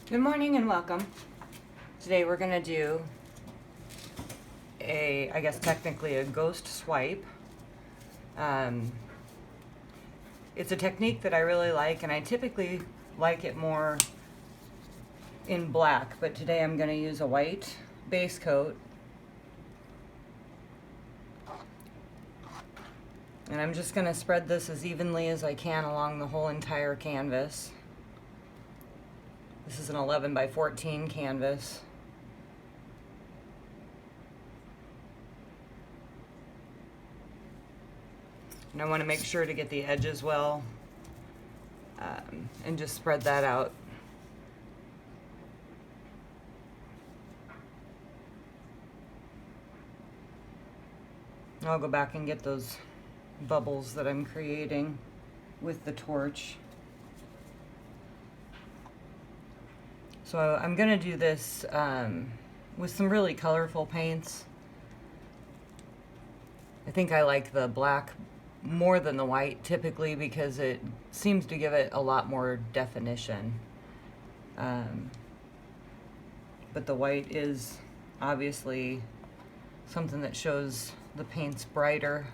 Good morning and welcome. Today we're going to do I guess technically a ghost swipe. It's a technique that I really like, and I typically like it more in black, but today I'm going to use a white base coat. And I'm just going to spread this as evenly as I can along the whole entire canvas. This is an 11 by 14 canvas. And I want to make sure to get the edges well, and just spread that out. I'll go back and get those bubbles that I'm creating with the torch. So I'm going to do this with some really colorful paints. I think I like the black more than the white typically because it seems to give it a lot more definition. But the white is obviously something that shows the paints brighter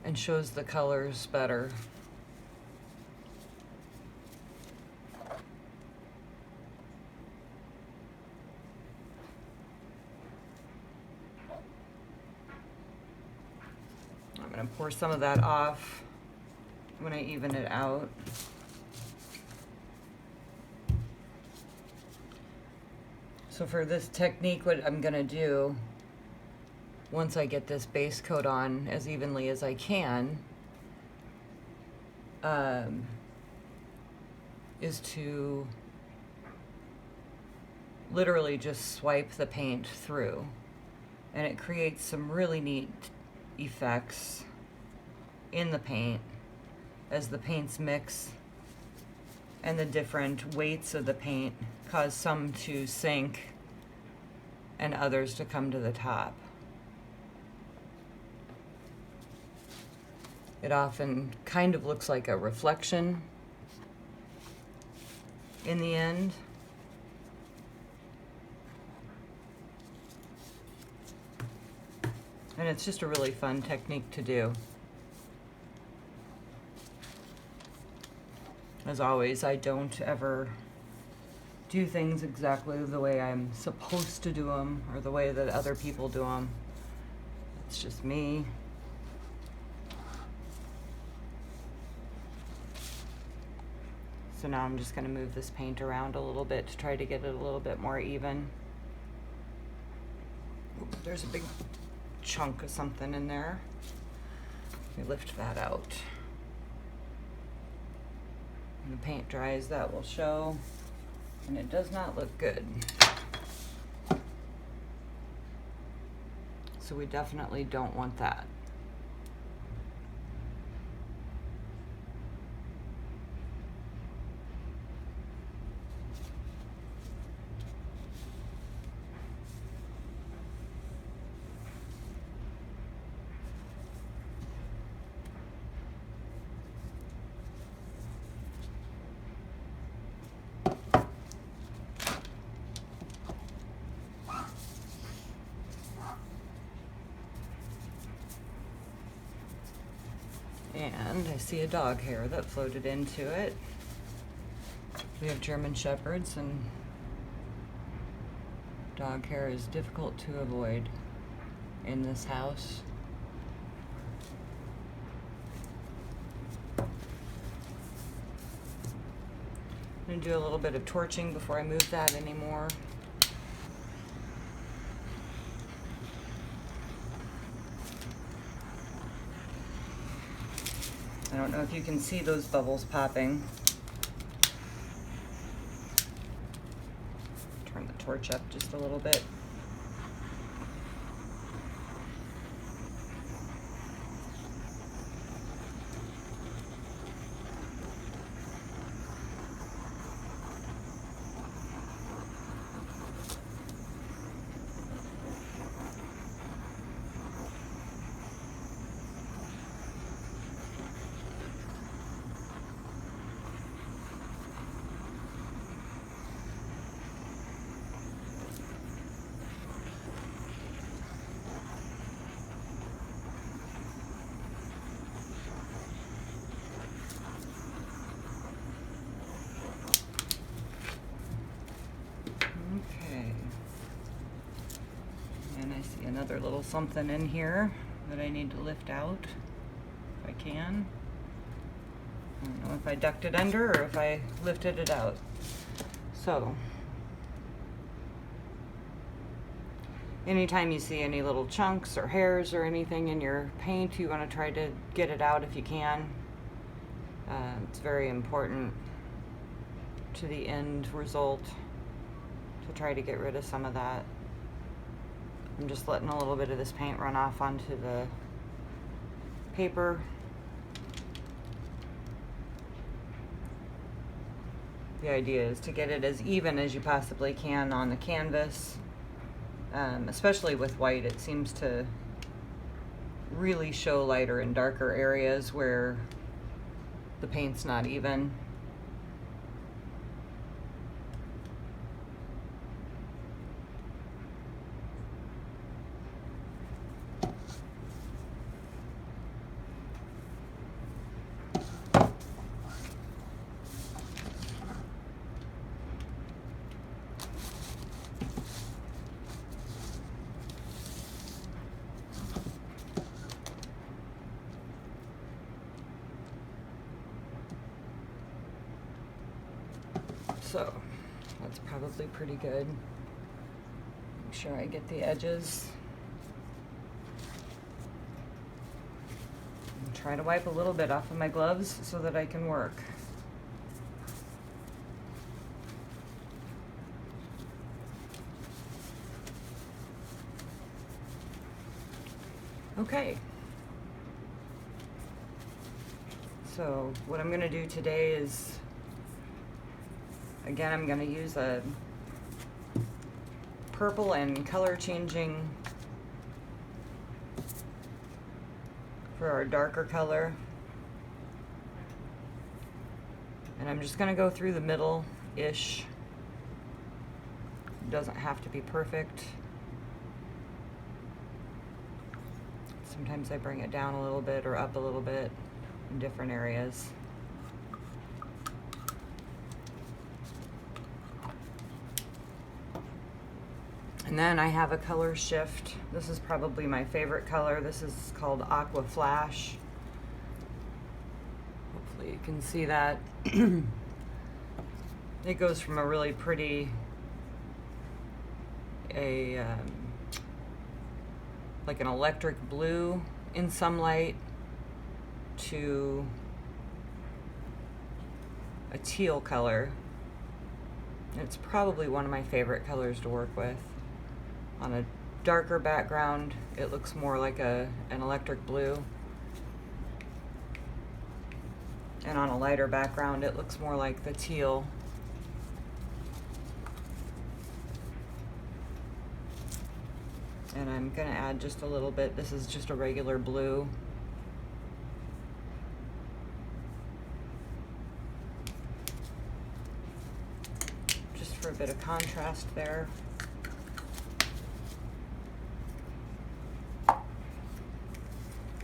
and shows the colors better. I'm going to pour some of that off when I even it out. So for this technique, what I'm going to do, once I get this base coat on as evenly as I can, is to literally just swipe the paint through. And it creates some really neat effects in the paint as the paints mix, and the different weights of the paint cause some to sink and others to come to the top. It often kind of looks like a reflection in the end. And it's just a really fun technique to do. As always, I don't ever do things exactly the way I'm supposed to do them or the way that other people do them. It's just me. So now I'm just going to move this paint around a little bit to try to get it a little bit more even. Oops, there's a big chunk of something in there. Let me lift that out. When the paint dries, that will show, and it does not look good. So we definitely don't want that. And I see a dog hair that floated into it. We have German Shepherds, and dog hair is difficult to avoid in this house. I'm going to do a little bit of torching before I move that anymore. I don't know if you can see those bubbles popping. Turn the torch up just a little bit. another little something in here that I need to lift out if I can. I don't know if I ducked it under or if I lifted it out. So, anytime you see any little chunks or hairs or anything in your paint, you want to try to get it out if you can. It's very important to the end result to try to get rid of some of that. I'm just letting a little bit of this paint run off onto the paper. The idea is to get it as even as you possibly can on the canvas. Especially with white, it seems to really show lighter and darker areas where the paint's not even. So that's probably pretty good. Make sure I get the edges. And try to wipe a little bit off of my gloves so that I can work. Okay. So what I'm going to do today is, again, I'm going to use a purple and color changing for our darker color. And I'm just going to go through the middle-ish. It doesn't have to be perfect. Sometimes I bring it down a little bit or up a little bit in different areas. And then I have a color shift. This is probably my favorite color. This is called Aqua Flash. Hopefully you can see that. It goes from a really pretty, like an electric blue in some light to a teal color. It's probably one of my favorite colors to work with. On a darker background, it looks more like an electric blue. And on a lighter background, it looks more like the teal. And I'm gonna add just a little bit. This is just a regular blue. Just for a bit of contrast there.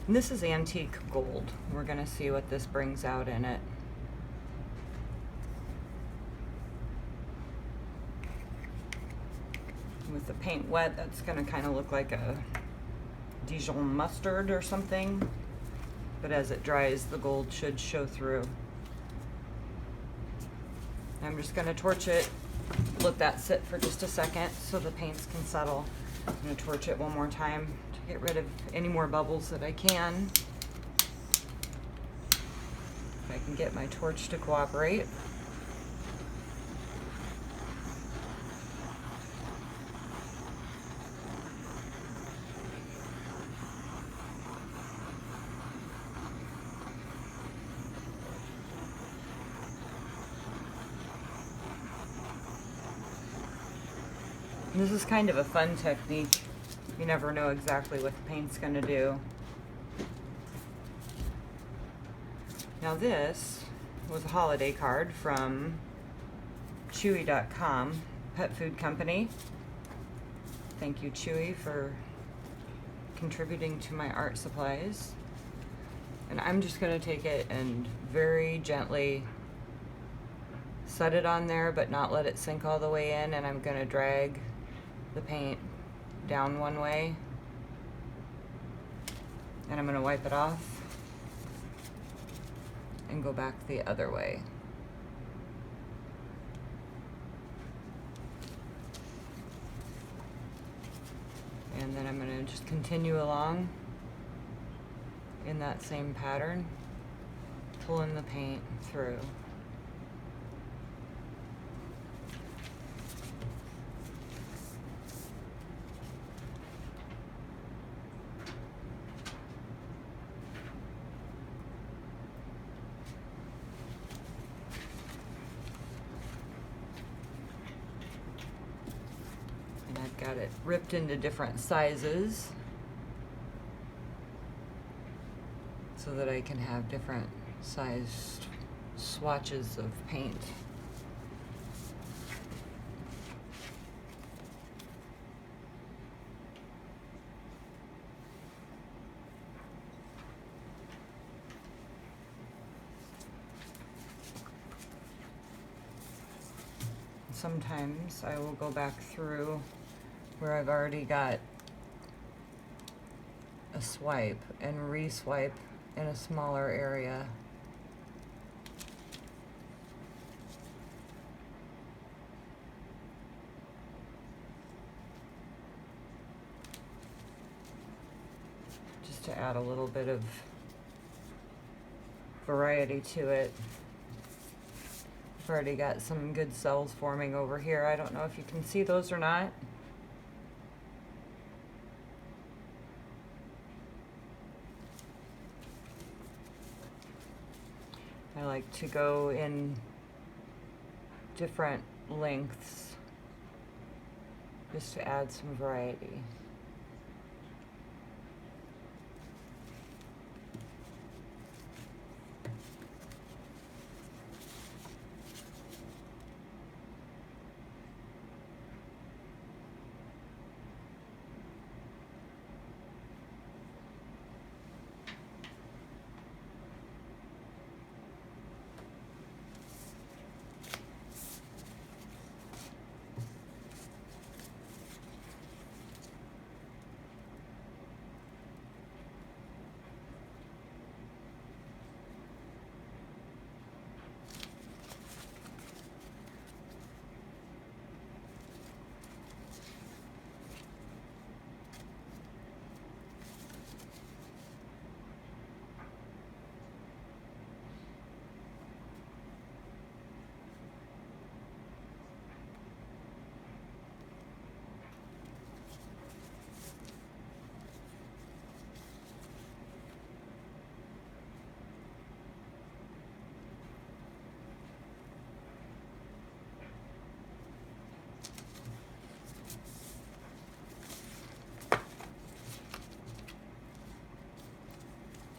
And this is antique gold. We're gonna see what this brings out in it. With the paint wet, that's gonna kind of look like a Dijon mustard or something. But as it dries, the gold should show through. I'm just gonna torch it, let that sit for just a second so the paints can settle. I'm gonna torch it one more time to get rid of any more bubbles that I can. If I can get my torch to cooperate. This is kind of a fun technique. You never know exactly what the paint's going to do. Now this was a holiday card from Chewy.com, pet food company. Thank you, Chewy, for contributing to my art supplies. And I'm just going to take it and very gently set it on there, but not let it sink all the way in, and I'm going to drag the paint down one way And I'm going to wipe it off and go back the other way. And then I'm going to just continue along in that same pattern, pulling the paint through. Got it ripped into different sizes so that I can have different sized swatches of paint. Sometimes I will go back through where I've already got a swipe and re-swipe in a smaller area. Just to add a little bit of variety to it. I've already got some good cells forming over here. I don't know if you can see those or not. I like to go in different lengths just to add some variety.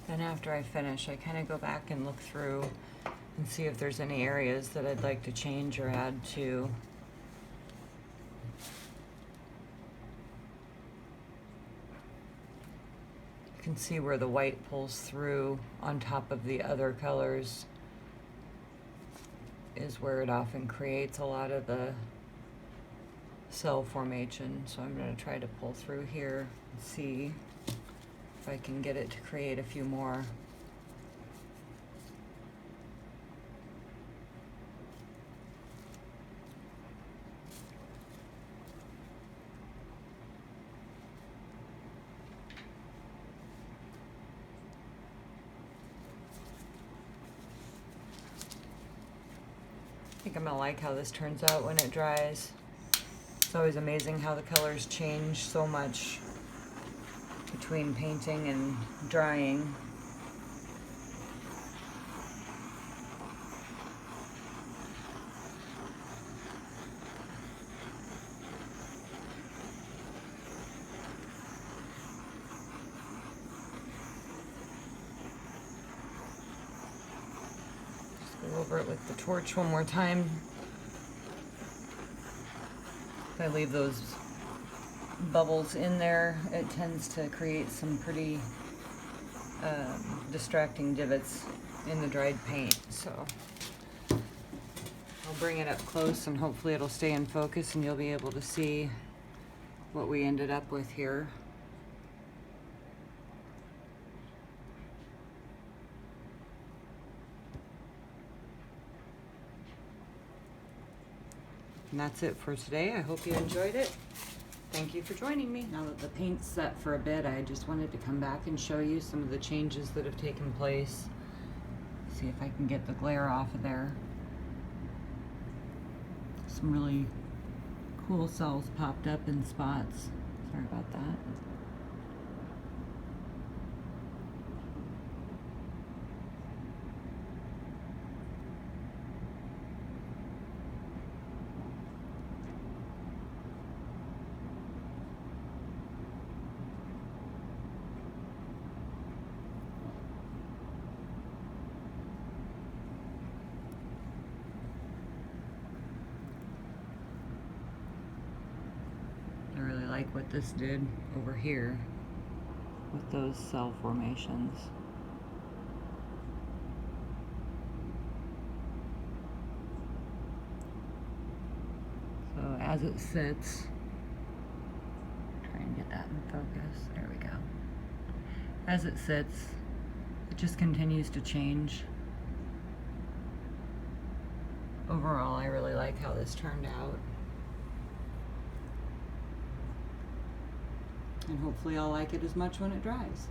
Then after I finish, I kind of go back and look through and see if there's any areas that I'd like to change or add to. You can see where the white pulls through on top of the other colors is where it often creates a lot of the cell formation. So I'm going to try to pull through here and see if I can get it to create a few more. I think I'm gonna like how this turns out when it dries. It's always amazing how the colors change so much between painting and drying. Just go over it with the torch one more time. If I leave those bubbles in there, it tends to create some pretty distracting divots in the dried paint. So I'll bring it up close and hopefully it'll stay in focus and you'll be able to see what we ended up with here. And that's it for today. I hope you enjoyed it. Thank you for joining me. Now that the paint's set for a bit, I just wanted to come back and show you some of the changes that have taken place. See if I can get the glare off of there. Some really cool cells popped up in spots. Sorry about that. I really like what this did over here with those cell formations. So as it sits, try and get that in focus, there we go. As it sits, it just continues to change. Overall, I really like how this turned out. And hopefully I'll like it as much when it dries.